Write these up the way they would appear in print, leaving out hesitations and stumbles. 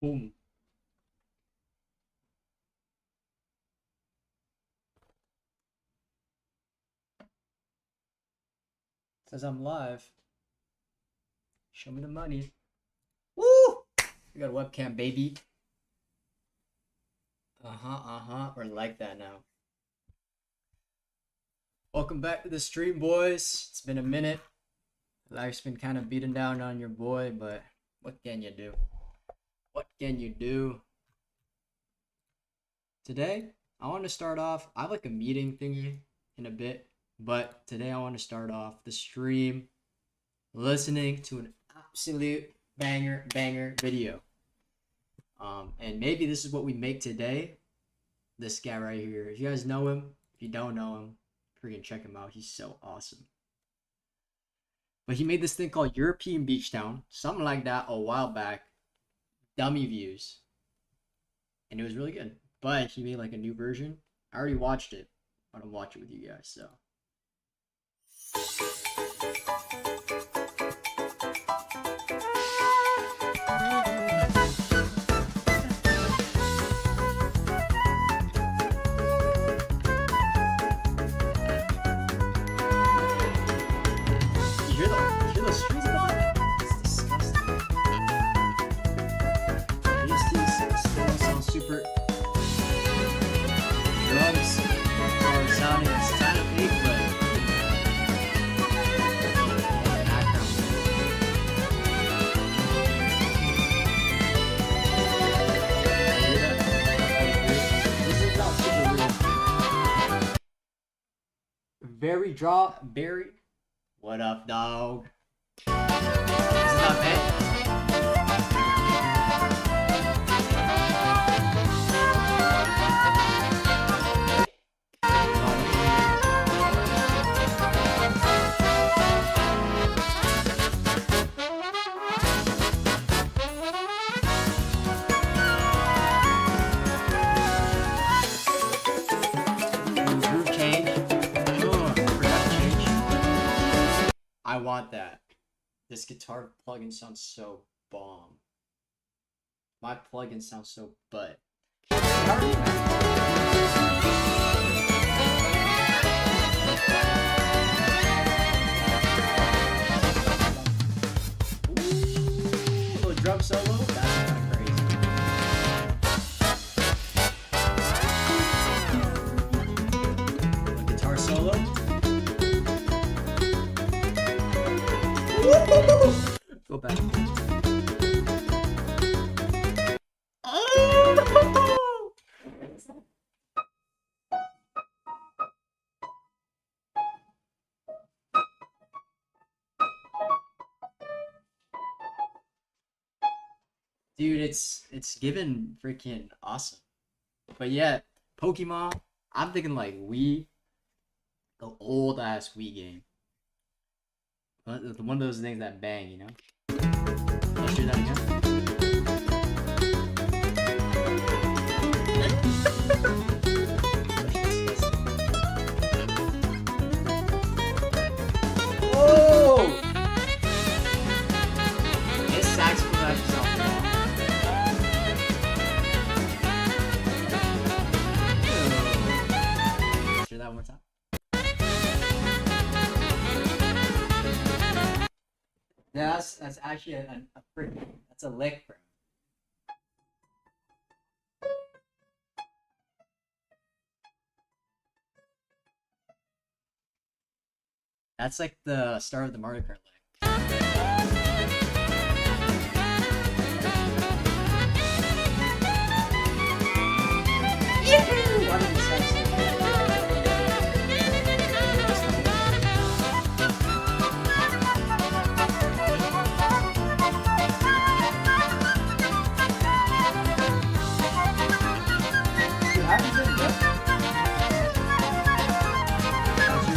Boom. Says I'm live. Show me the money. Woo! We got a webcam, baby. We're like that now. Welcome back to the stream, boys. It's been a minute. Life's been kind of beating down on your boy, but what can you do? What can you do? Today, I want to start off. I have like a meeting thingy in a bit, but today I want to start off the stream listening to an absolute banger video. And maybe this is what we make today. This guy right here. If you guys know him, if you don't know him, freaking check him out. He's so awesome. But he made this thing called European Beach Town, something like that a while back. Dummy views. And it was really good. But he made like a new version. I already watched it. I want to watch it with you guys, so. You hear those strings in the back? It's disgusting. These things still sound super. Drums are sounding kind of big, but background. Hear that? This is not super real. Very. What up, dog? This is not bad. Groove change. Production change. I want that. This guitar plugin sounds so bomb. My plugin sounds so butt. Ooh, little drum solo. That's kind of crazy. Little guitar solo. Go back. Oh! Dude, it's given freaking awesome. But yeah, Pokemon, I'm thinking like Wii, the old ass Wii game. One of those things that bang, you know? Let's do that again. Whoa! His saxophone actually sounds wrong. Let's do that one more time. Yeah, that's actually a freaking, that's a lick, bro. That's like the start of the Mario Kart lick. Yahoo! Why did this sound so good? How have you been, bro? How's your,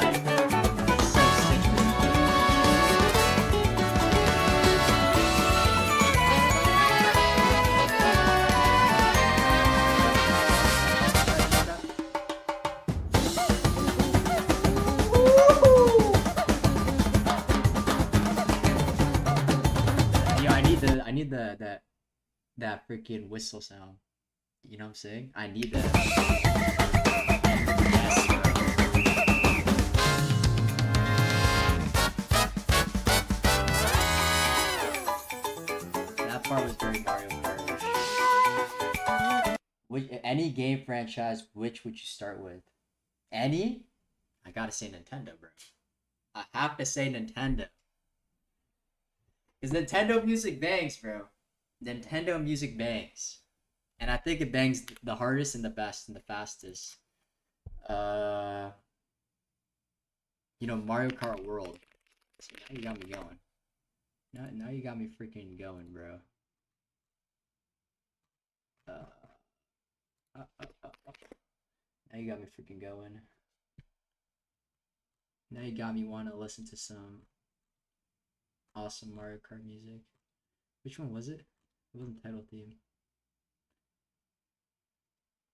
like so citrus. Yo, I need that freaking whistle sound. You know what I'm saying? I need that. Yes, bro. That part was very Mario Kart. Any game franchise, which would you start with? Any? I gotta say Nintendo, bro. I have to say Nintendo. Because Nintendo music bangs, bro. Nintendo music bangs. And I think it bangs the hardest and the best and the fastest. You know, Mario Kart World. So now you got me going. Now you got me freaking going, bro. Now you got me freaking going. Now you got me wanting to listen to some awesome Mario Kart music. Which one was it? It wasn't title theme.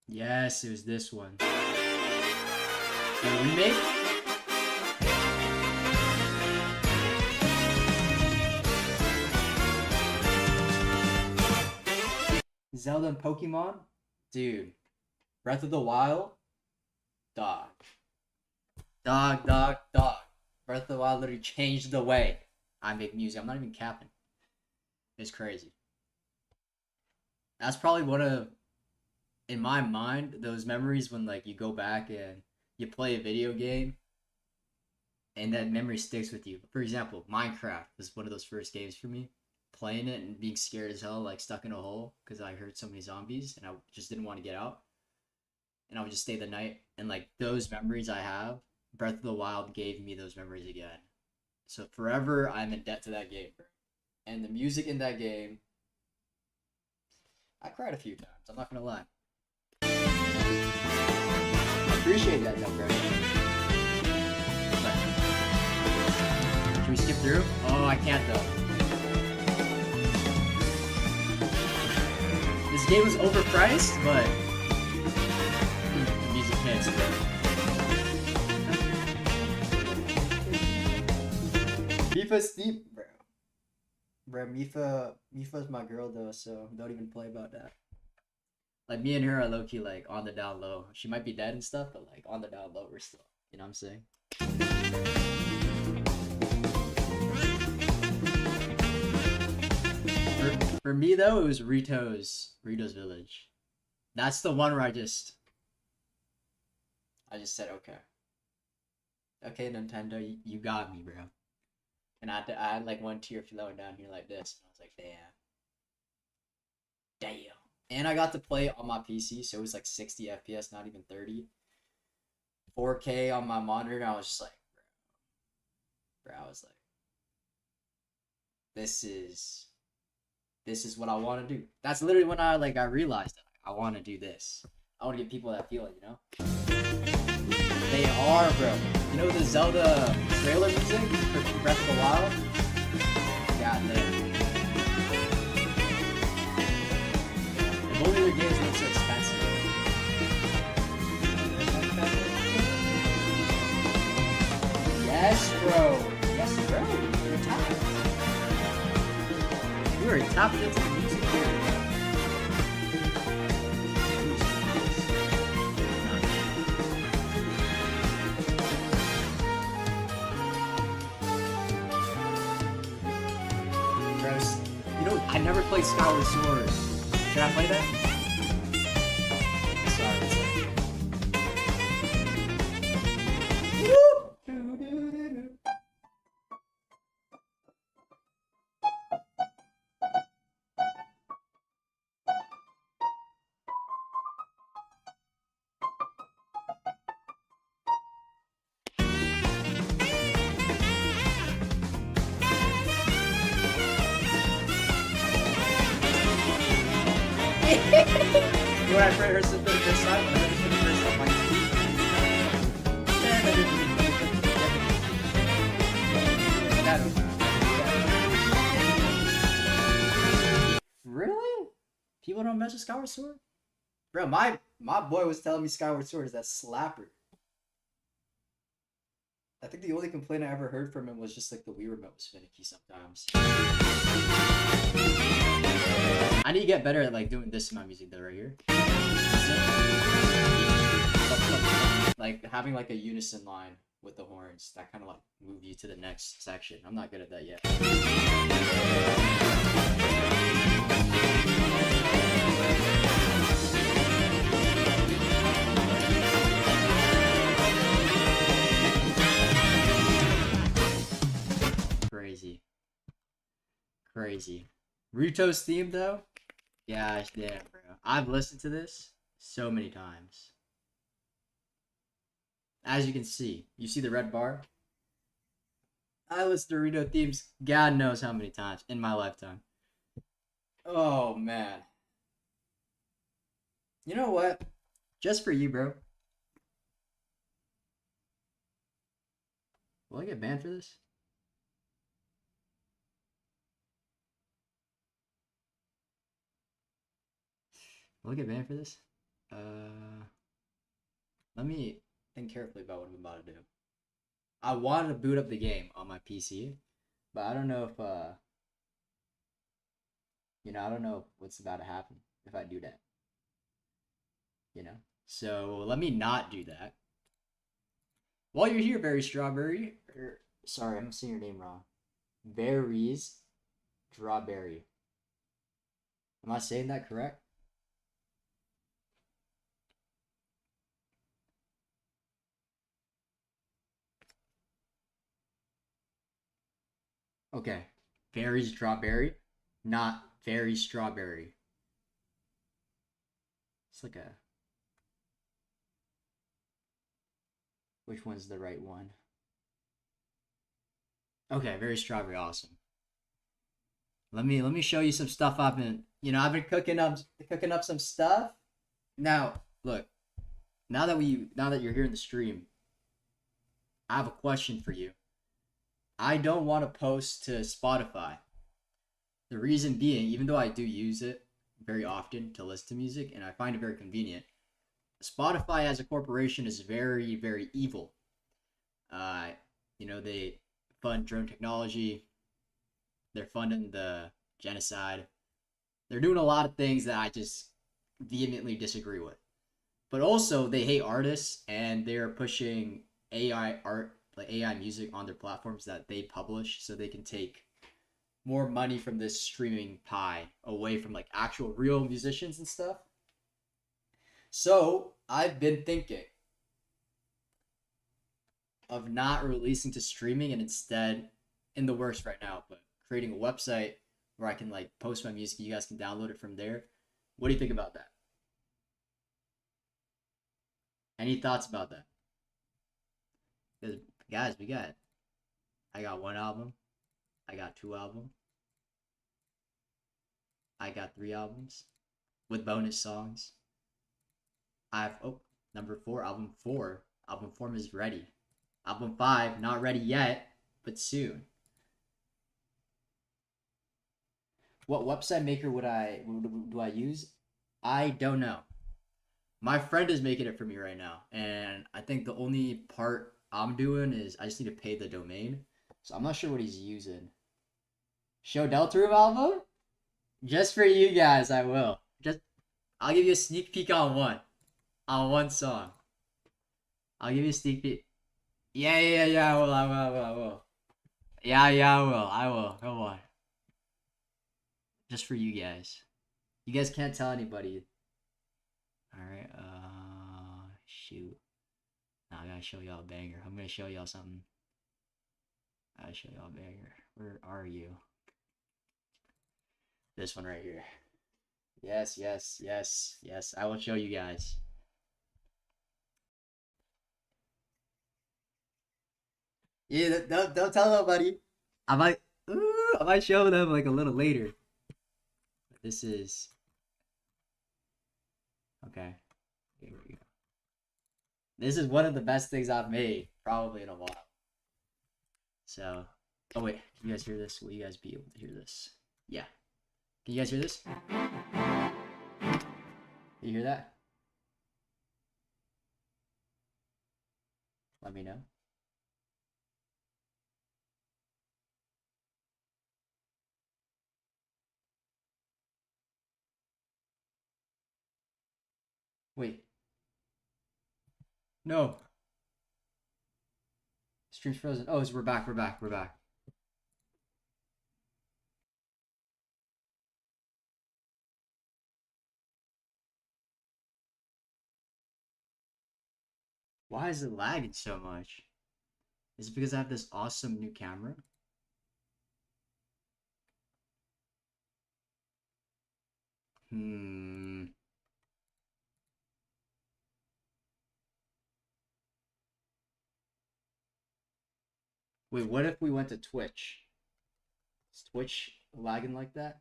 Yes, it was this one. The remake? Zelda and Pokemon? Dude. Breath of the Wild? Dog. Dog. Breath of the Wild literally changed the way I make music. I'm not even capping. It's crazy. That's probably one of, in my mind, those memories when like you go back and you play a video game and that memory sticks with you. For example, Minecraft was one of those first games for me. Playing it and being scared as hell, like stuck in a hole because I heard so many zombies and I just didn't want to get out. And I would just stay the night. And like those memories I have, Breath of the Wild gave me those memories again. So forever, I'm in debt to that game, bro. And the music in that game, I cried a few times. I'm not gonna lie. I appreciate that, though, bro. But, should we skip through? Oh, I can't though. This game was overpriced, but the music hits, bro. Mifa's steep, bro. Bro, Mifa's my girl though, so don't even play about that. Like me and her are low-key like on the down low. She might be dead and stuff, but like on the down low we're still. You know what I'm saying? For me though, it was Rito's Village. That's the one where I just said okay. Okay, Nintendo, you got me, bro. And I had like one tear flowing down here like this. And I was like, damn. And I got to play on my PC, so it was like 60 FPS, not even 30. 4K on my monitor, and I was just like, bro, I was like, this is what I want to do. That's literally when I realized that I want to do this. I want to give people that feeling, you know? They are, bro. You know the Zelda trailer music for Breath of the Wild? God damn. If only their games weren't so expensive. Yes, bro. Yes, bro. You were tapped into the music here. I never played Skyward Sword. Should I play that? Sorry. When I heard her for the first time, my People don't mess with Skyward Sword? Bro, my boy was telling me Skyward Sword is that slapper. I think the only complaint I ever heard from him was just like the Wii remote was finicky sometimes. I need to get better at like doing this in my music though, right here. Like having like a unison line with the horns that kind of like move you to the next section. I'm not good at that yet. Crazy. Ruto's theme though? Gosh damn, bro. I've listened to this so many times. As you can see, you see the red bar? I listened to Ruto themes God knows how many times in my lifetime. Oh man. You know what? Just for you, bro. Will I get banned for this? Will I get banned for this? Let me think carefully about what I'm about to do. I wanted to boot up the game on my PC, but I don't know if I don't know what's about to happen if I do that. So let me not do that. While you're here, Berry Strawberry, sorry, I'm saying your name wrong. Berries Strawberry. Am I saying that correct? Okay. Very strawberry, not very strawberry. It's like a... Which one's the right one? Okay, very strawberry, awesome. Let me show you some stuff I've been cooking up some stuff. Now, look. Now that you're here in the stream, I have a question for you. I don't want to post to Spotify. The reason being, even though I do use it very often to listen to music, and I find it very convenient, Spotify as a corporation is very, very evil. They fund drone technology. They're funding the genocide. They're doing a lot of things that I just vehemently disagree with. But also, they hate artists, and they're pushing AI art, like AI music, on their platforms that they publish, so they can take more money from this streaming pie away from like actual real musicians and stuff. So I've been thinking of not releasing to streaming and instead, in the works right now, but creating a website where I can like post my music and you guys can download it from there. What do you think about that? Any thoughts about that? Because guys, I got 1 album, I got 2 albums, I got 3 albums with bonus songs. I have number 4, album 4. Album 4 is ready. Album 5 not ready yet, but soon. What website maker do I use? I don't know. My friend is making it for me right now, and I think the only part I'm doing is I just need to pay the domain. So I'm not sure what he's using. Show Deltarune album? Just for you guys, I will. I'll give you a sneak peek on one song. I'll give you a sneak peek. Yeah, I will. Yeah, I will. Come on. Just for you guys. You guys can't tell anybody. Alright, shoot. Now I gotta show y'all a banger. I'm gonna show y'all something. I gotta show y'all a banger. Where are you? This one right here. Yes. I will show you guys. Yeah, don't tell nobody. I might show them like a little later. But this is okay. Here we go. This is one of the best things I've made probably in a while. So, oh wait, can you guys hear this? Will you guys be able to hear this? Yeah. Can you guys hear this? You hear that? Let me know. Wait. No. Stream's frozen. Oh, we're back. We're back. We're back. Why is it lagging so much? Is it because I have this awesome new camera? Hmm. Wait, what if we went to Twitch? Is Twitch lagging like that?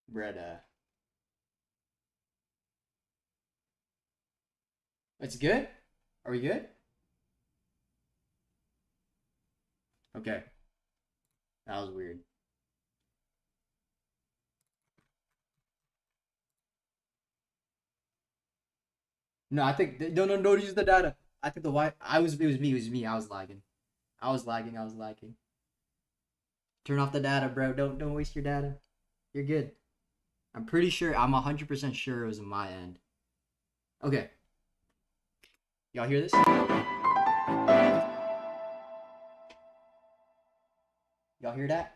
Breda. It's good? Are we good? Okay. That was weird. No, I think don't use the data. I think the white it was me. I was lagging. I was lagging. I was lagging. Turn off the data, bro. Don't waste your data. You're good. I'm pretty sure. I'm 100% sure it was on my end. Okay. Y'all hear this? Y'all hear that?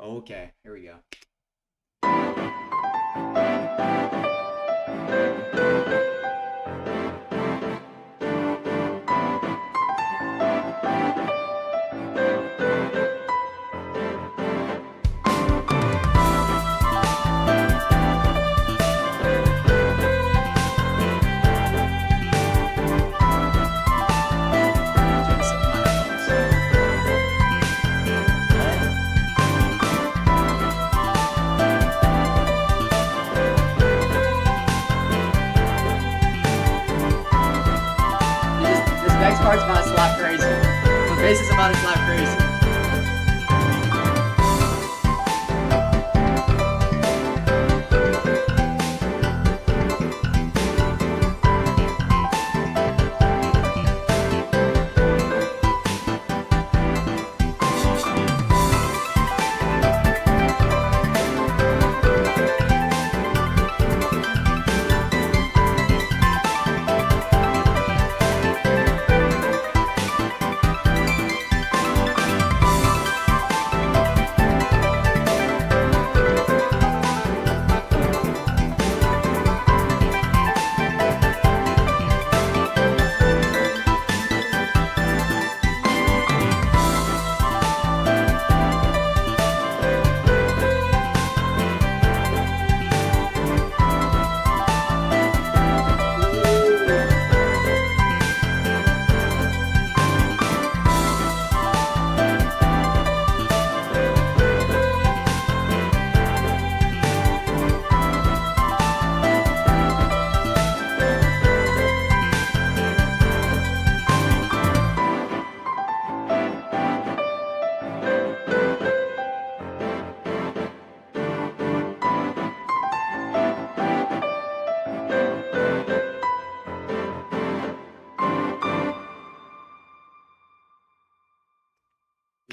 Okay, here we go. This next part's about to slap crazy. The bass is about to slap crazy.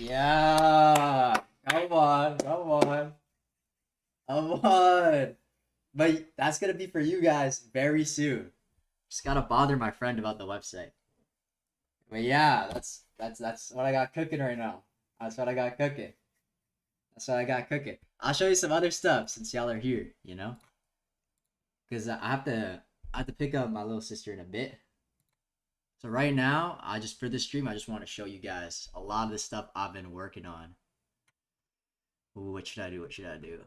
Yeah. Come on. Come on. Come on. But that's gonna be for you guys very soon. Just gotta bother my friend about the website. But yeah, that's what I got cooking right now. That's what I got cooking. That's what I got cooking. I'll show you some other stuff since y'all are here, you know? Because I have to pick up my little sister in a bit. So right now, for this stream, I just want to show you guys a lot of the stuff I've been working on. Ooh, what should I do? What should I do?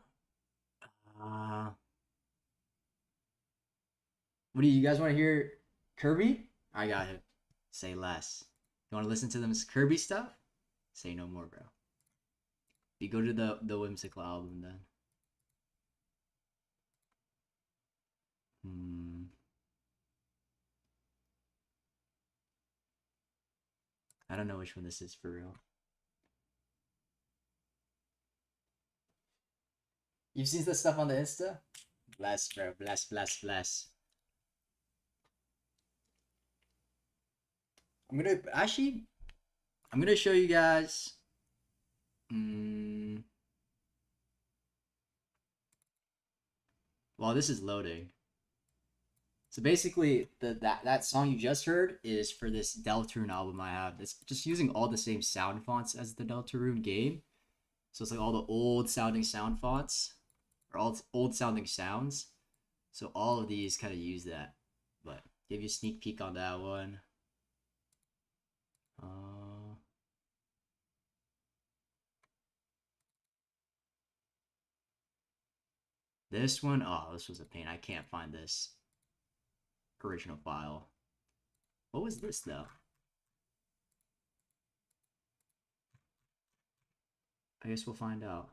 What do you guys want to hear? Kirby? I got him. Say less. You want to listen to them Kirby stuff? Say no more, bro. You go to the Whimsical album then. I don't know which one this is for real. You've seen this stuff on the Insta? Bless, bro. Bless, bless, bless. I'm gonna show you guys. While this is loading. So basically, that song you just heard is for this Deltarune album I have. It's just using all the same sound fonts as the Deltarune game. So it's like all the old sounding sound fonts, or all old sounding sounds. So all of these kind of use that. But give you a sneak peek on that one. This one, oh, this was a pain. I can't find this original file. What was this though? I guess we'll find out.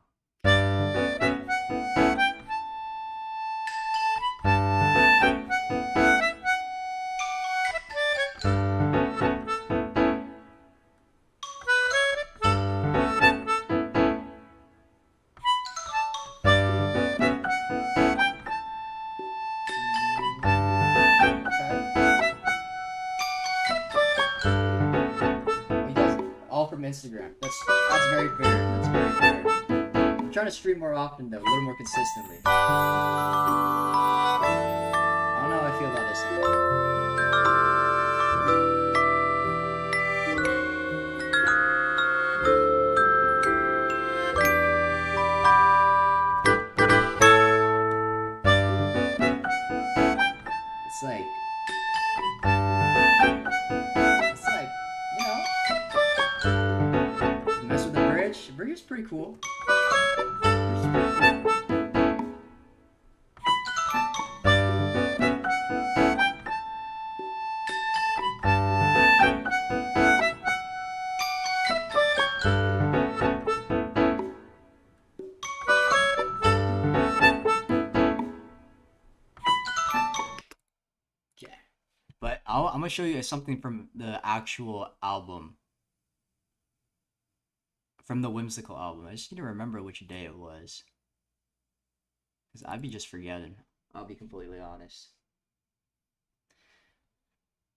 Instagram. That's very fair. That's very fair. I'm trying to stream more often though, a little more consistently. I don't know how I feel about this one. It's like, you know, mess with the bridge. The bridge is pretty cool. But I'm gonna show you something from the actual album. From the Whimsical album. I just need to remember which day it was. Because I'd be just forgetting. I'll be completely honest.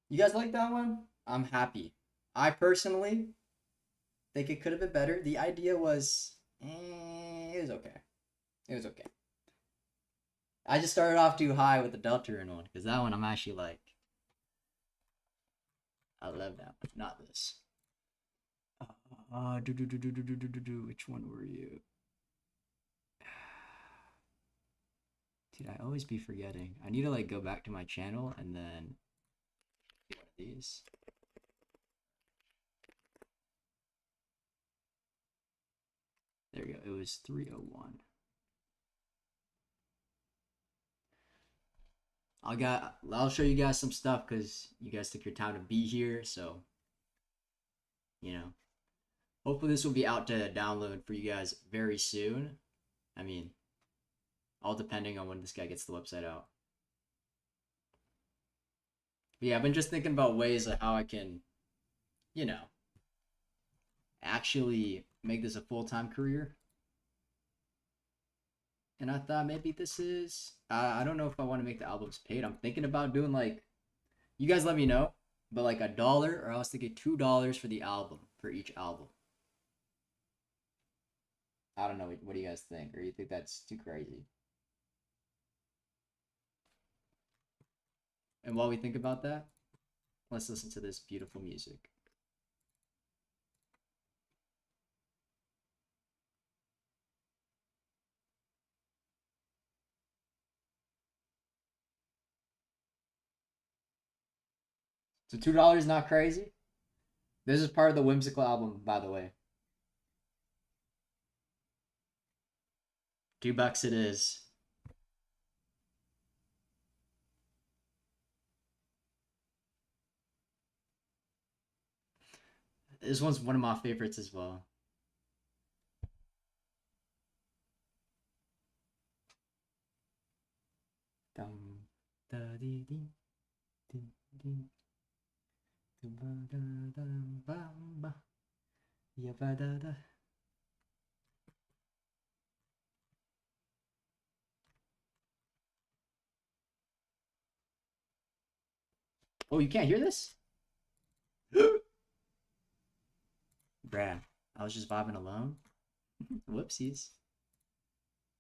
You guys like that one? I'm happy. I personally think it could have been better. The idea was, it was okay. It was okay. I just started off too high with the Deltarune one. Because that one I'm actually like, I love that one. Not this. Which one were you? Dude, I always be forgetting. I need to like go back to my channel and then get one of these. There we go. It was 301. I'll show you guys some stuff because you guys took your time to be here. So, you know, hopefully this will be out to download for you guys very soon. I mean, all depending on when this guy gets the website out. But yeah, I've been just thinking about ways of how I can, you know, actually make this a full-time career. And I thought maybe this is, I don't know if I want to make the albums paid. I'm thinking about doing like, you guys let me know, but like $1, or I was thinking $2 for the album, for each album. I don't know. What do you guys think? Or you think that's too crazy? And while we think about that, let's listen to this beautiful music. So $2 is not crazy. This is part of the Whimsical album, by the way. $2 it is. This one's one of my favorites as well. Dum da dee dee dee dee dum ba da dum bam ba ya ba da da. Oh, you can't hear this? Bruh, I was just vibing alone. Whoopsies.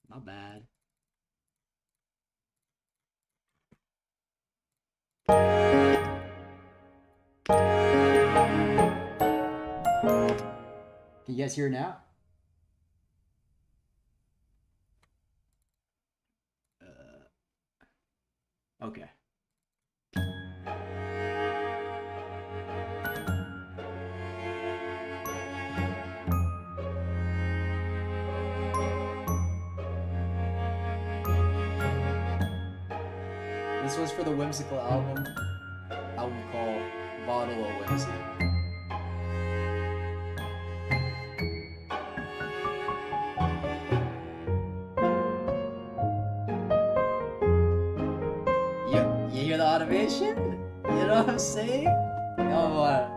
My bad. Can you guys hear it now? Okay. This was for the whimsical album called Bottle of Whimsy. You hear the automation? You know what I'm saying? Oh,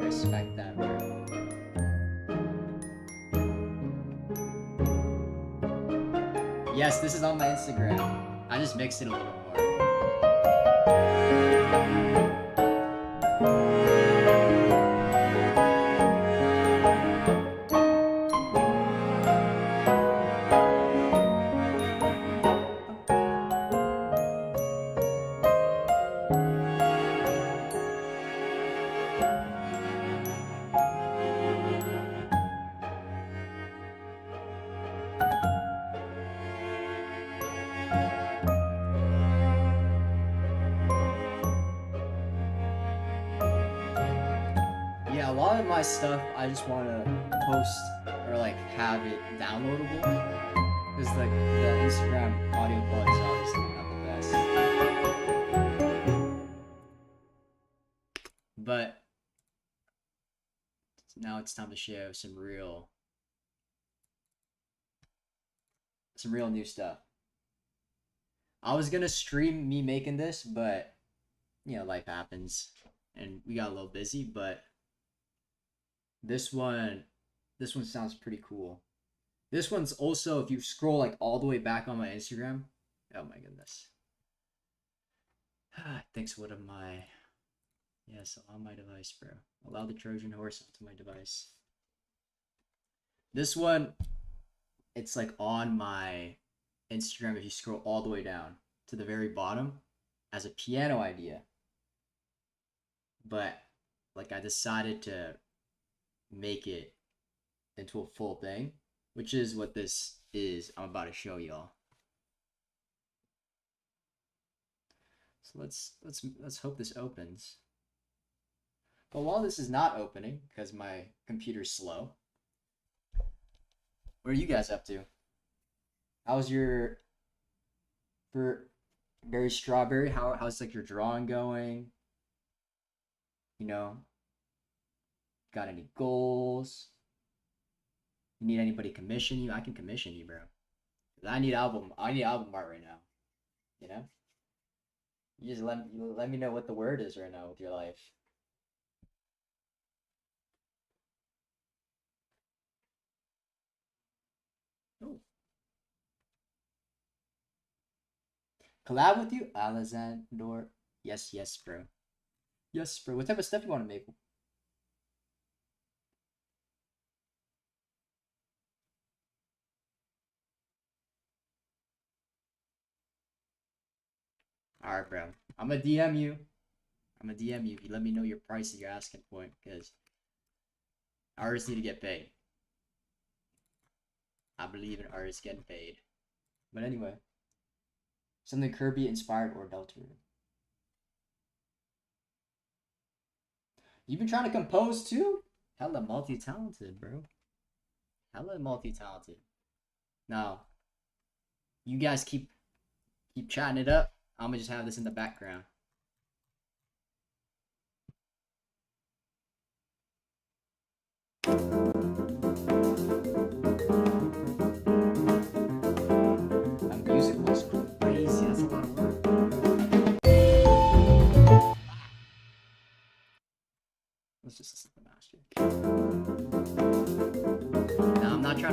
respect that, bro. Yes, this is on my Instagram. I just mixed it a little more. Yeah, a lot of my stuff I just want to post or like have it downloadable because like the Instagram audio quality is obviously not the best. But now it's time to share some real new stuff. I was gonna stream me making this, but you know, life happens and we got a little busy, but this one sounds pretty cool. This one's also, if you scroll like all the way back on my Instagram, oh my goodness. Thanks, what am I? Yes, on my device, bro. Allow the Trojan horse onto my device. This one, it's like on my Instagram if you scroll all the way down to the very bottom as a piano idea. But like I decided to make it into a full thing, which is what this is I'm about to show y'all. So let's hope this opens. But while this is not opening because my computer's slow, what are you guys up to? How's your very strawberry? How's like your drawing going? You know, got any goals? You need anybody commission you? I can commission you, bro. I need album art right now. You know? You just let me know what the word is right now with your life. Oh. Collab with you? Alexander. Yes, bro. Yes, bro. What type of stuff you want to make? Alright, bro. I'm gonna DM you. If you let me know your price at your asking point, because artists need to get paid. I believe in artists getting paid. But anyway, something Kirby inspired or Delta. You've been trying to compose too? Hella multi-talented, bro. Hella multi-talented. Now, you guys keep chatting it up. I'm gonna just have this in the background.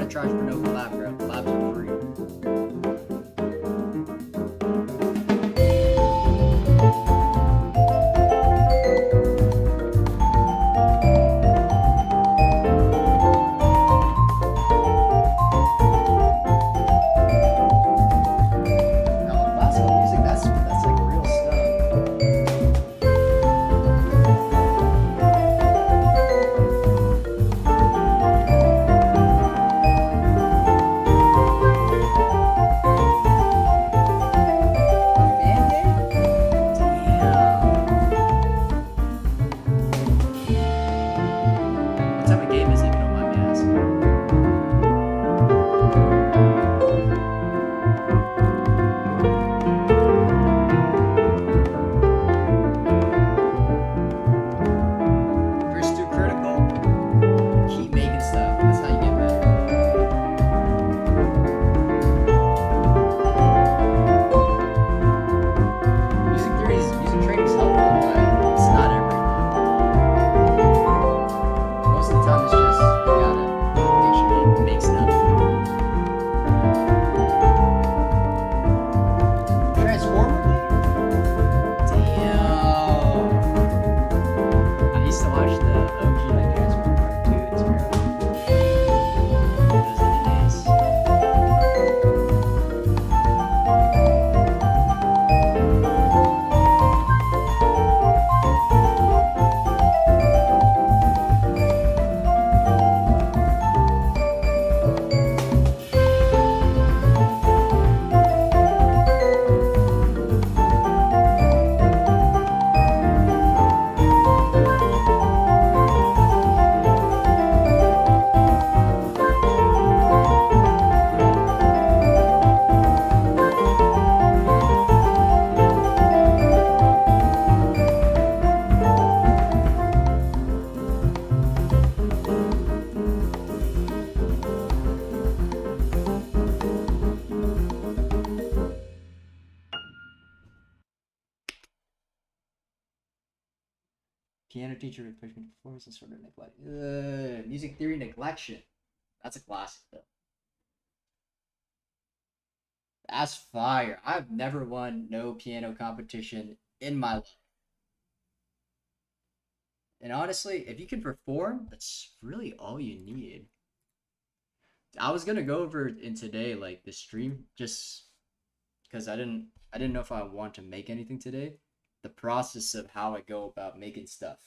gotta charge for no collab, bro. Collabs are free. Now, classical music, that's like real stuff. A fan game? Damn. What type of game is it, if you don't mind me asking? If you're too critical, keep making stuff. That's how you get better. Music training is helpful, but it's not everything. Most of the time, it's just you gotta make sure you make stuff. Transformer game? Damn. I used to watch the OG like Transformer cartoons, bro. Those are the days. Piano teacher replacement performance and sort of neglect. Music theory neglection. That's a classic though. That's fire. I've never won no piano competition in my life. And honestly, if you can perform, that's really all you need. I was gonna go over in today like the stream just because I didn't know if I want to make anything today. The process of how I go about making stuff.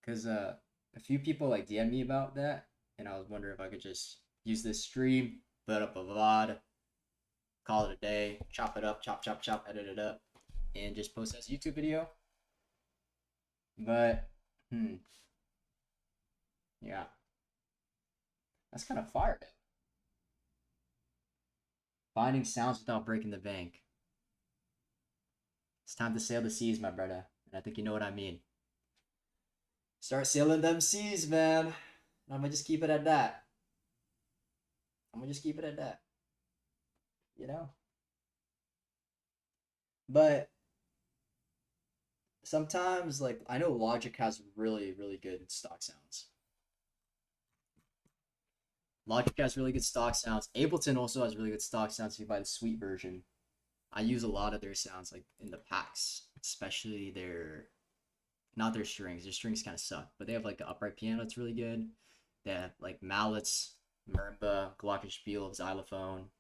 Because a few people like DM me about that, and I was wondering if I could just use this stream, put up a VOD, call it a day, chop it up, chop, chop, chop, edit it up, and just post as a YouTube video. But, yeah, that's kind of fire. Finding sounds without breaking the bank. It's time to sail the seas, my brother, and I think you know what I mean. Start sailing them seas, man. I'm gonna just keep it at that. You know? But sometimes, like, I know Logic has really, really good stock sounds. Logic has really good stock sounds. Ableton also has really good stock sounds if you buy the Suite version. I use a lot of their sounds, like, in the packs. Especially not their strings. Their strings kind of suck. But they have, like, an upright piano that's really good. They have, like, mallets, marimba, glockenspiel, xylophone.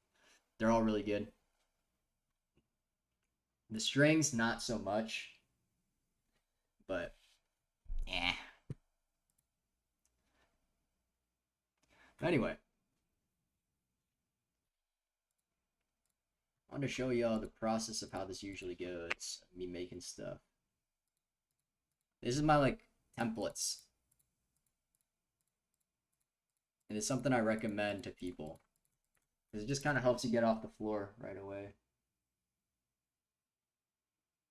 They're all really good. The strings, not so much. But, yeah. Anyway. I want to show y'all the process of how this usually goes. Me making stuff. This is my, like, templates. And it's something I recommend to people. Because it just kind of helps you get off the floor right away.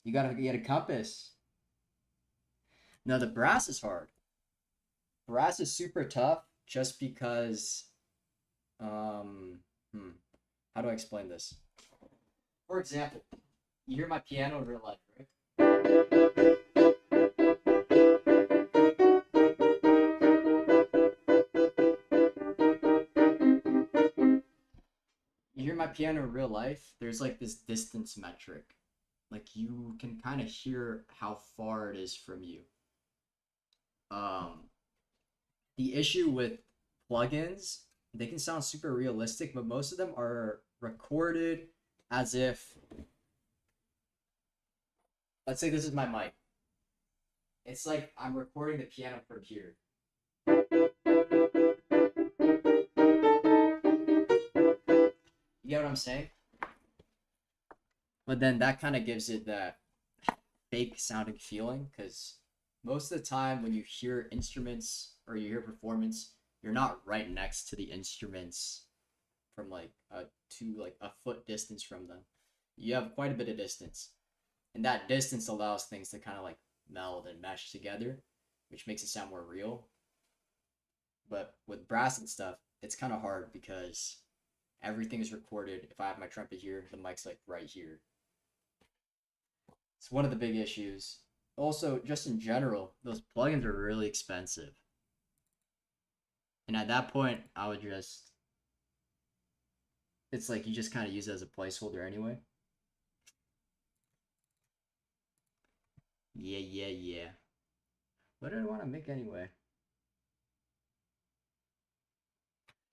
You gotta get a compass. No, the brass is hard. Brass is super tough just because, how do I explain this? For example, you hear my piano in real life, right? that piano in real life, there's like this distance metric. Like you can kind of hear how far it is from you. Um, the issue with plugins, they can sound super realistic, but most of them are recorded as if, let's say this is my mic. It's like I'm recording the piano from here. You get what I'm saying? But then that kind of gives it that fake sounding feeling, because most of the time when you hear instruments or you hear performance, you're not right next to the instruments from like a foot distance from them. You have quite a bit of distance, and that distance allows things to kind of like meld and mesh together, which makes it sound more real. But with brass and stuff, it's kind of hard because everything is recorded. If I have my trumpet here, the mic's like right here. It's one of the big issues. Also, just in general, those plugins are really expensive. And at that point, I would just... It's like you just kind of use it as a placeholder anyway. Yeah. What did I want to make anyway?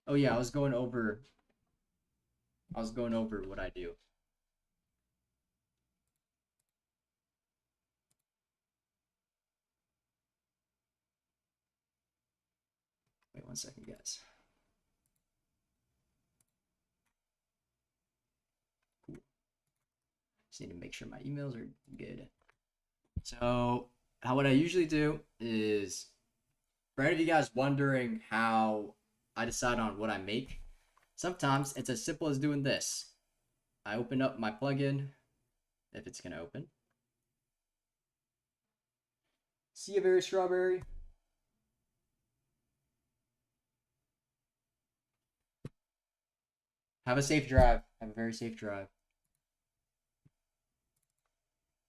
Oh yeah, I was going over what I do. Wait 1 second, guys. Cool. Just need to make sure my emails are good. So, what I usually do is, for any of you guys wondering how I decide on what I make, sometimes it's as simple as doing this. I open up my plugin, if it's gonna open. See you, very strawberry. Have a safe drive. Have a very safe drive.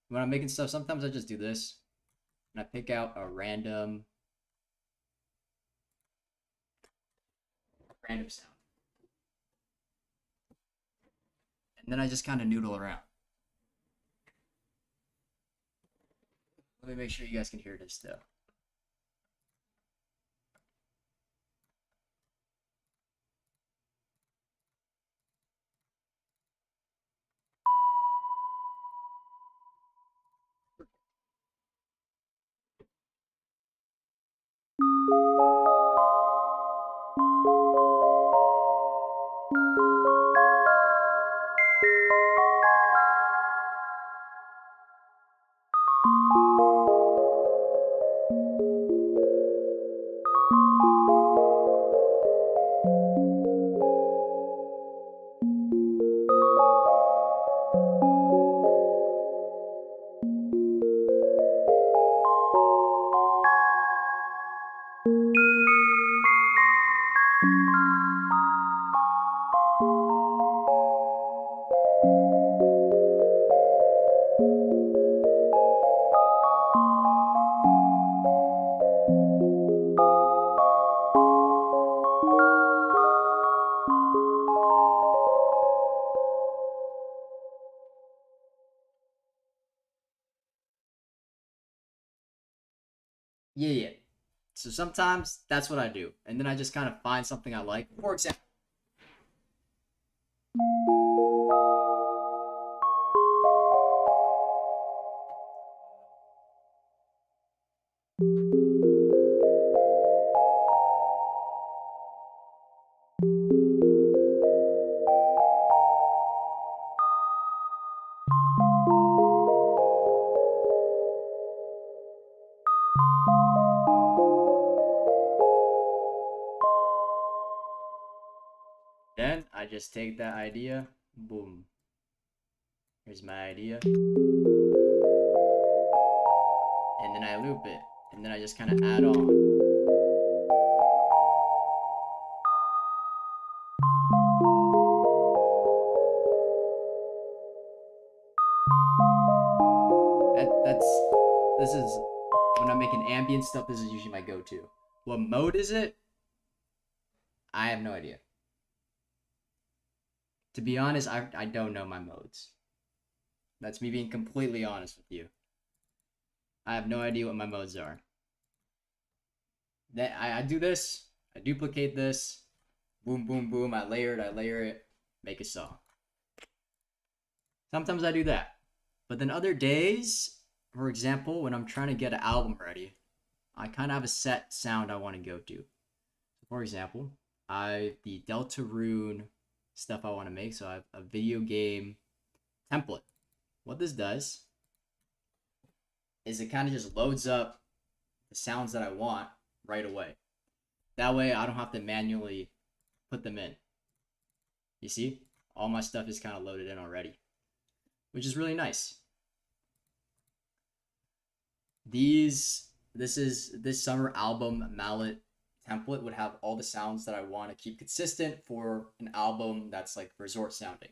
When I'm making stuff, sometimes I just do this. And I pick out a random sound. And then I just kind of noodle around. Let me make sure you guys can hear this though. Yeah. So sometimes that's what I do. And then I just kind of find something I like. For example, then I just take that idea, boom. Here's my idea. And then I loop it. And then I just kind of add on. This is, when I'm making ambient stuff, this is usually my go-to. What mode is it? I have no idea. To be honest, I don't know my modes. That's me being completely honest with you. I have no idea what my modes are. That I do this, I duplicate this, boom, boom, boom, I layer it, make a song. Sometimes I do that. But then other days, for example, when I'm trying to get an album ready, I kind of have a set sound I want to go to. For example, the Deltarune stuff I want to make, so I have a video game template. What this does is it kind of just loads up the sounds that I want right away. That way I don't have to manually put them in. You see? All my stuff is kind of loaded in already, which is really nice. This summer album mallet template would have all the sounds that I want to keep consistent for an album that's like resort sounding.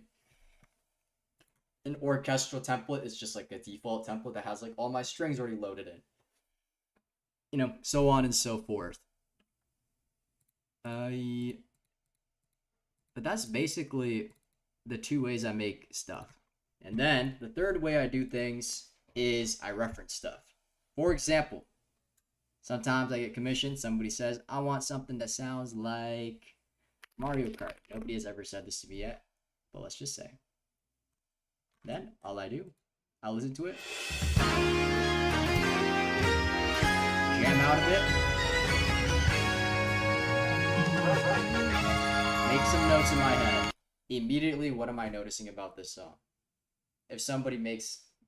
An orchestral template is just like a default template that has like all my strings already loaded in. You know, so on and so forth. But that's basically the two ways I make stuff. And then the third way I do things is I reference stuff. For example, sometimes I get commissioned. Somebody says, I want something that sounds like Mario Kart. Nobody has ever said this to me yet, but let's just say. Then all I do, I listen to it, jam out a bit, make some notes in my head. Immediately, what am I noticing about this song? If somebody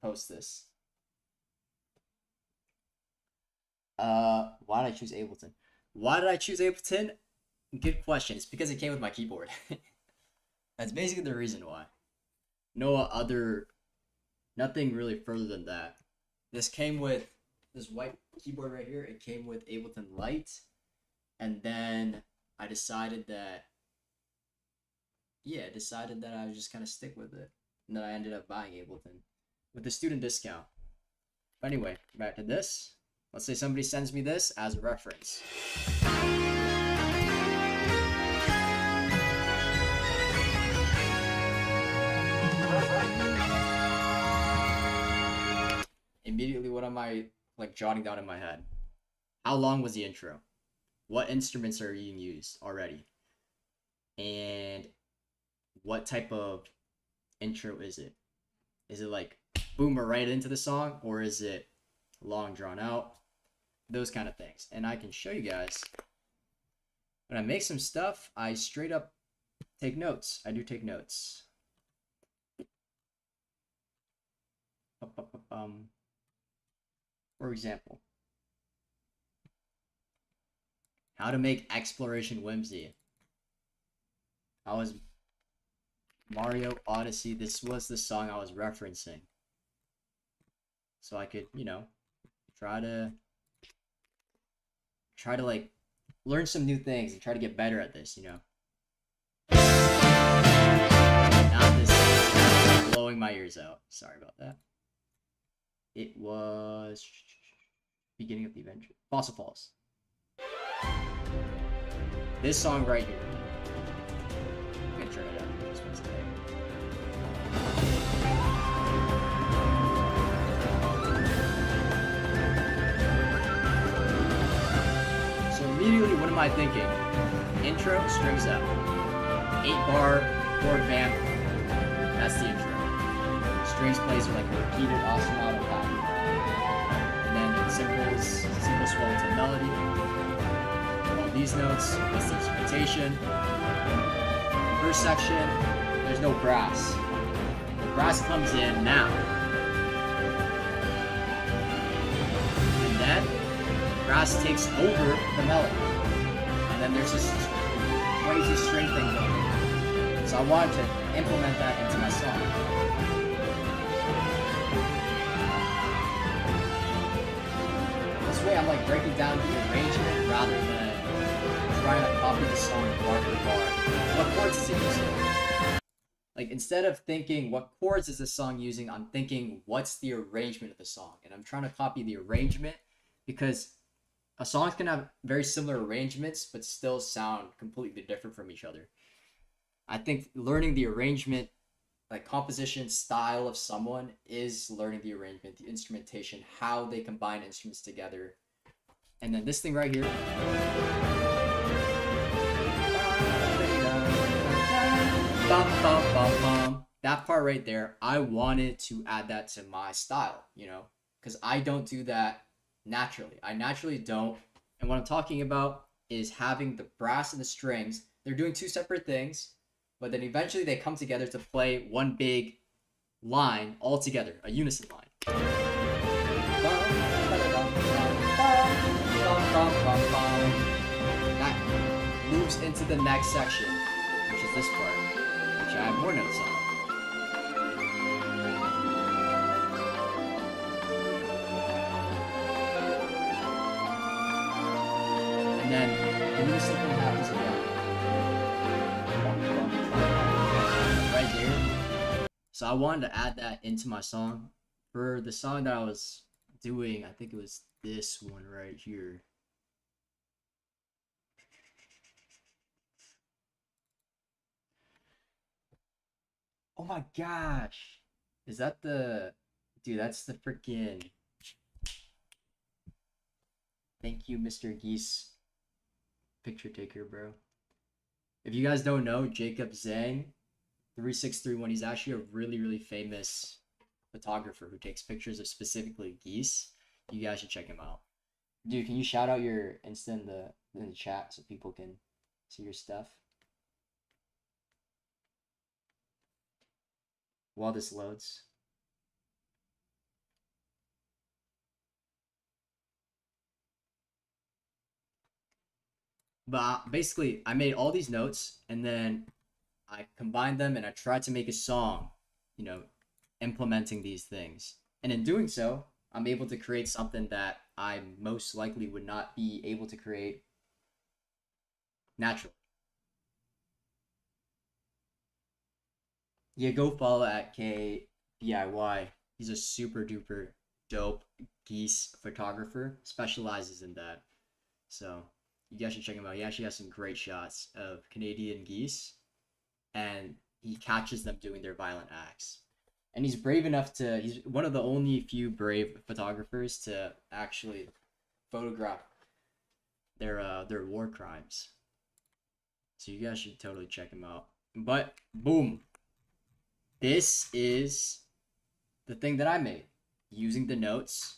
posts this. Why did I choose Ableton? Why did I choose Ableton? Good question. It's because it came with my keyboard. That's basically the reason why. Nothing really further than that. This came with this white keyboard right here. It came with Ableton Lite, and then I decided that I would just kind of stick with it, and then I ended up buying Ableton with the student discount. But anyway, back to this. Let's say somebody sends me this as a reference. Immediately, what am I like jotting down in my head? How long was the intro? What instruments are being used already? And what type of intro is it? Is it like boomer right into the song, or is it long drawn out? Those kind of things. And I can show you guys when I make some stuff, I straight up take notes. I do take notes. For example, how to make Exploration Whimsy. I was Mario Odyssey. This was the song I was referencing. So I could, you know, try to like learn some new things and try to get better at this, you know. Not this blowing my ears out. Sorry about that. It was beginning of the adventure. Fossil Falls. This song right here. I'm gonna turn it up. This one's today. So immediately, what am I thinking? Intro, strings up. 8-bar chord vamp. That's the intro. Strings plays with like a repeated ostinato pattern. And then simple swell to melody. All these notes, what's the instrumentation? First section, there's no brass. The brass comes in now. And then brass takes over the melody. And then there's this crazy string thing going on. So I wanted to implement that into my song. This way I'm like breaking down the arrangement rather than trying to copy the song bar for bar. What chords is it using? Like instead of thinking what chords is this song using, I'm thinking what's the arrangement of the song. And I'm trying to copy the arrangement because a song can have very similar arrangements but still sound completely different from each other. I think learning the arrangement, like composition style of someone, is learning the arrangement, the instrumentation, how they combine instruments together. And then this thing right here. Bum, bum, bum, bum. That part right there, I wanted to add that to my style, because I don't do that naturally. I naturally don't. And what I'm talking about is having the brass and the strings. They're doing two separate things, but then eventually they come together to play one big line all together, a unison line. That moves into the next section, which is this part, which I have more notes on. And then the unison thing happens again. Right there. So I wanted to add that into my song. For the song that I was doing, I think it was this one right here. Oh my gosh. Is that the... Dude, that's the freaking... Thank you, Mr. Geese. Picture taker, bro. If you guys don't know, Jacob Zhang, 3631, he's actually a really, really famous photographer who takes pictures of specifically geese. You guys should check him out. Dude, can you shout out your Insta in the chat so people can see your stuff? While this loads. But basically, I made all these notes and then I combined them and I tried to make a song, implementing these things. And in doing so, I'm able to create something that I most likely would not be able to create naturally. Yeah, go follow at KBIY. He's a super duper dope geese photographer, specializes in that. So you guys should check him out. He actually has some great shots of Canadian geese, and he catches them doing their violent acts. And he's brave enough to, he's one of the only few brave photographers to actually photograph their war crimes. So you guys should totally check him out. But boom, this is the thing that I made using the notes.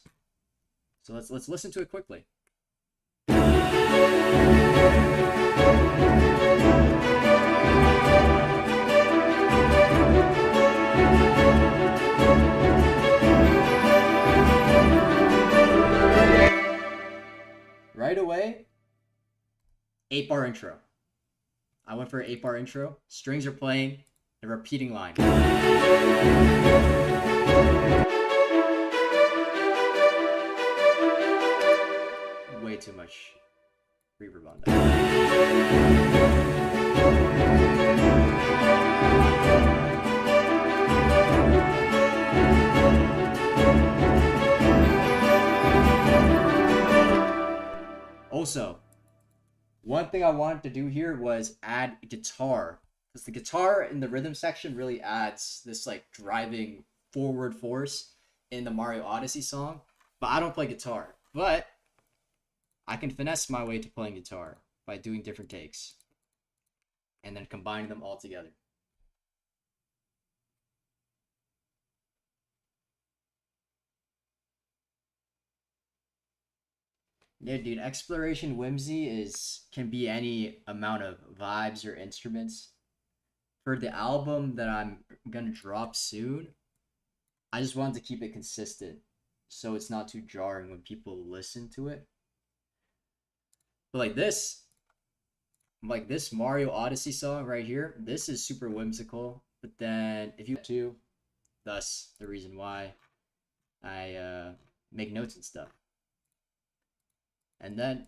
So let's listen to it quickly. Right away, 8-bar intro. I went for an 8-bar intro. Strings are playing, a repeating line. Way too much reverb on that. Also, one thing I wanted to do here was add guitar, because the guitar in the rhythm section really adds this like driving forward force in the Mario Odyssey song. But I don't play guitar, but I can finesse my way to playing guitar by doing different takes and then combining them all together. Yeah, dude, exploration whimsy can be any amount of vibes or instruments. For the album that I'm gonna drop soon, I just wanted to keep it consistent so it's not too jarring when people listen to it. But like this Mario Odyssey song right here, this is super whimsical. But then if you to, thus the reason why I make notes and stuff. And then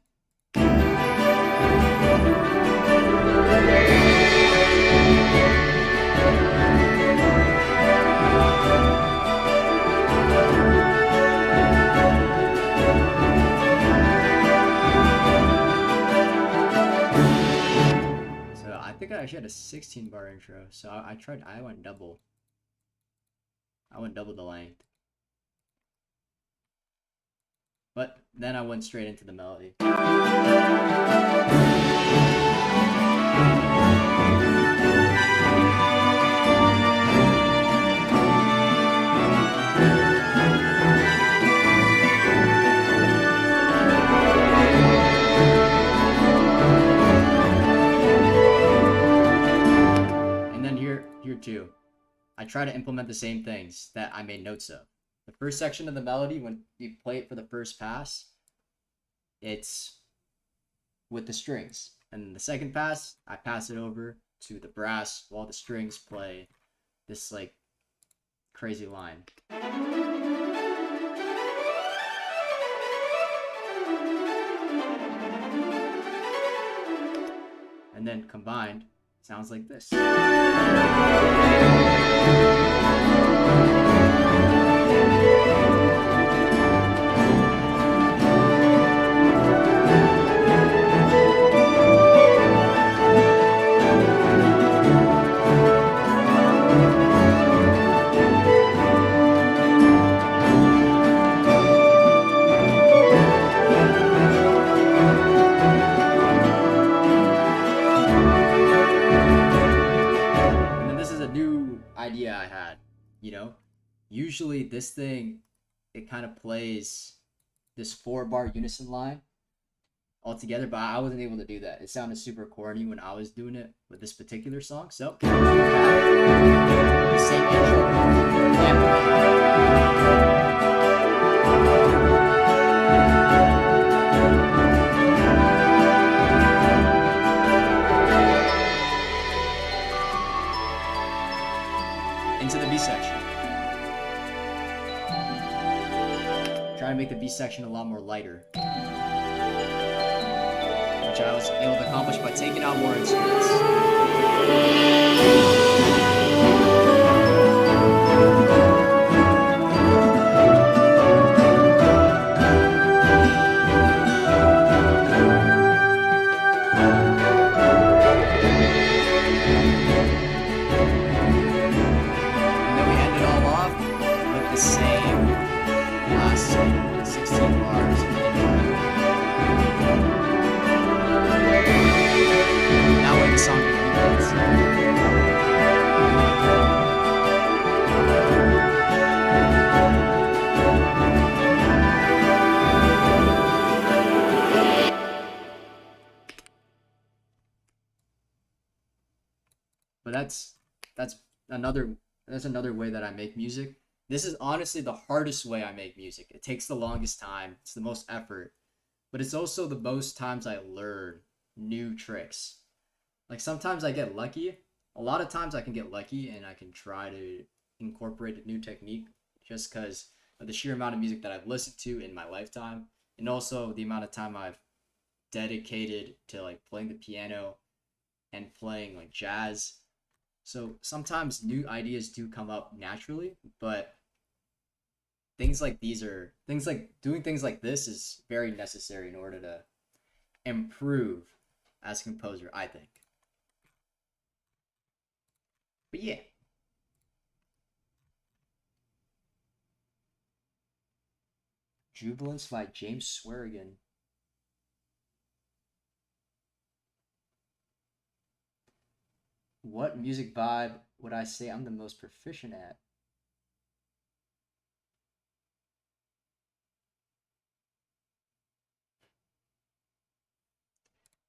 I actually had a 16 bar intro, so I went double. I went double the length. But then I went straight into the melody. And then here too, I try to implement the same things that I made notes of. The first section of the melody, when you play it for the first pass, it's with the strings. And the second pass, I pass it over to the brass while the strings play this like crazy line. And then combined, sounds like this. Idea I had, you know, usually this thing, it kind of plays this 4-bar unison line all together, but I wasn't able to do that. It sounded super corny when I was doing it with this particular song. So same into the B section. Try to make the B section a lot more lighter, which I was able to accomplish by taking out more instruments. But that's another way that I make music. This is honestly the hardest way I make music. It takes the longest time. It's the most effort, but it's also the most times I learn new tricks. Like sometimes I get lucky. A lot of times I can get lucky and I can try to incorporate a new technique just because of the sheer amount of music that I've listened to in my lifetime, and also the amount of time I've dedicated to like playing the piano and playing like jazz. So sometimes new ideas do come up naturally, but things like doing things like this is very necessary in order to improve as a composer, I think. But yeah. Jubilance by James Swearigan. What music vibe would I say I'm the most proficient at?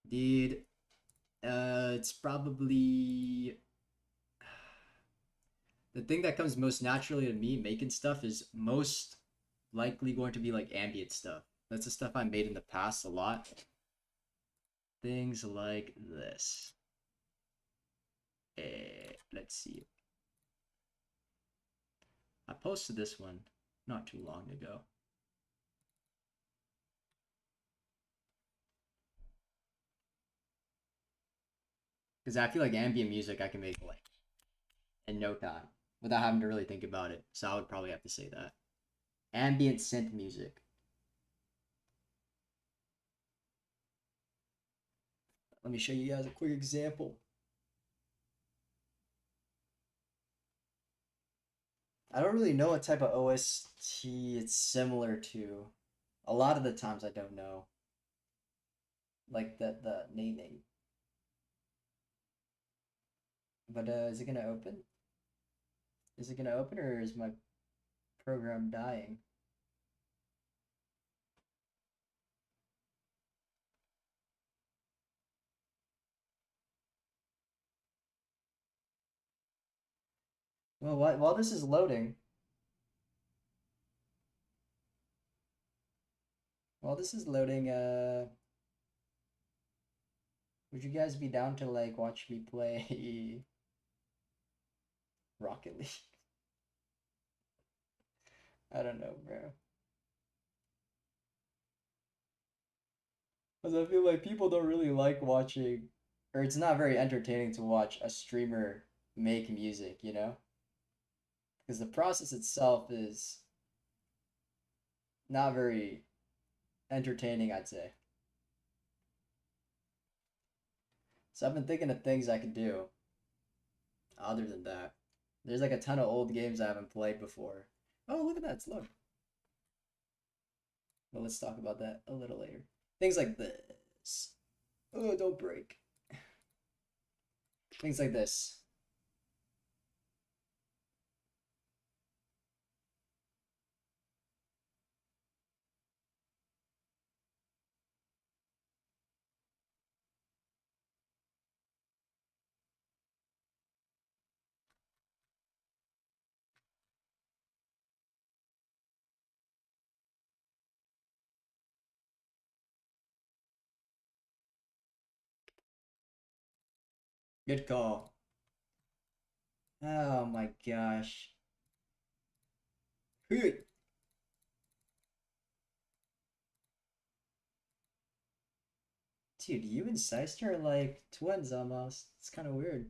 Dude, it's probably the thing that comes most naturally to me making stuff is most likely going to be like ambient stuff. That's the stuff I made in the past a lot. Things like this. Let's see. I posted this one not too long ago. Because I feel like ambient music I can make like in no time without having to really think about it. So I would probably have to say that. Ambient synth music. Let me show you guys a quick example. I don't really know what type of OST it's similar to. A lot of the times I don't know. Like the naming. But is it gonna open? Is it gonna open or is my program dying? Well, while this is loading, would you guys be down to like watch me play Rocket League? I don't know, bro. Because I feel like people don't really like watching, or it's not very entertaining to watch a streamer make music, you know? Because the process itself is not very entertaining, I'd say. So I've been thinking of things I could do other than that. There's like a ton of old games I haven't played before. Oh, look at that, it's low. But let's talk about that a little later. Things like this. Oh, don't break. Things like this. Good call. Oh my gosh. Dude, you and Seister are like twins almost. It's kind of weird.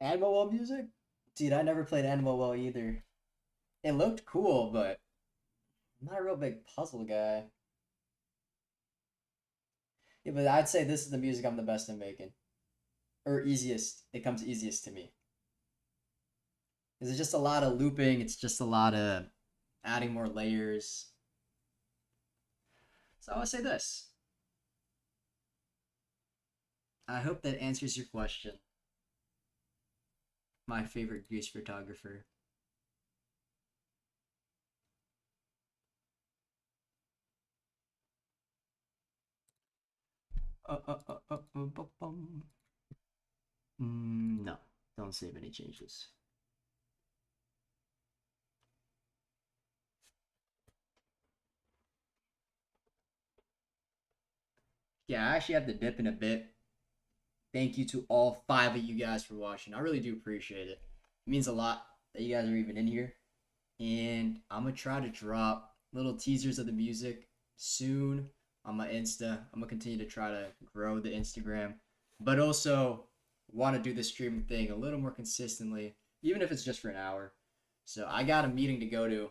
Animal Well music? Dude, I never played Animal Well either. It looked cool, but I'm not a real big puzzle guy. Yeah, but I'd say this is the music I'm the best at making. Or easiest. It comes easiest to me. Because it's just a lot of looping, it's just a lot of adding more layers. So I would say this. I hope that answers your question. My favorite goose photographer. No, don't save any changes. Yeah, I actually have to dip in a bit. Thank you to all 5 of you guys for watching. I really do appreciate it. It means a lot that you guys are even in here. And I'm going to try to drop little teasers of the music soon on my Insta. I'm going to continue to try to grow the Instagram, but also want to do the streaming thing a little more consistently, even if it's just for an hour. So I got a meeting to go to.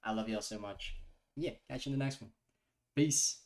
I love y'all so much. Yeah, catch you in the next one. Peace.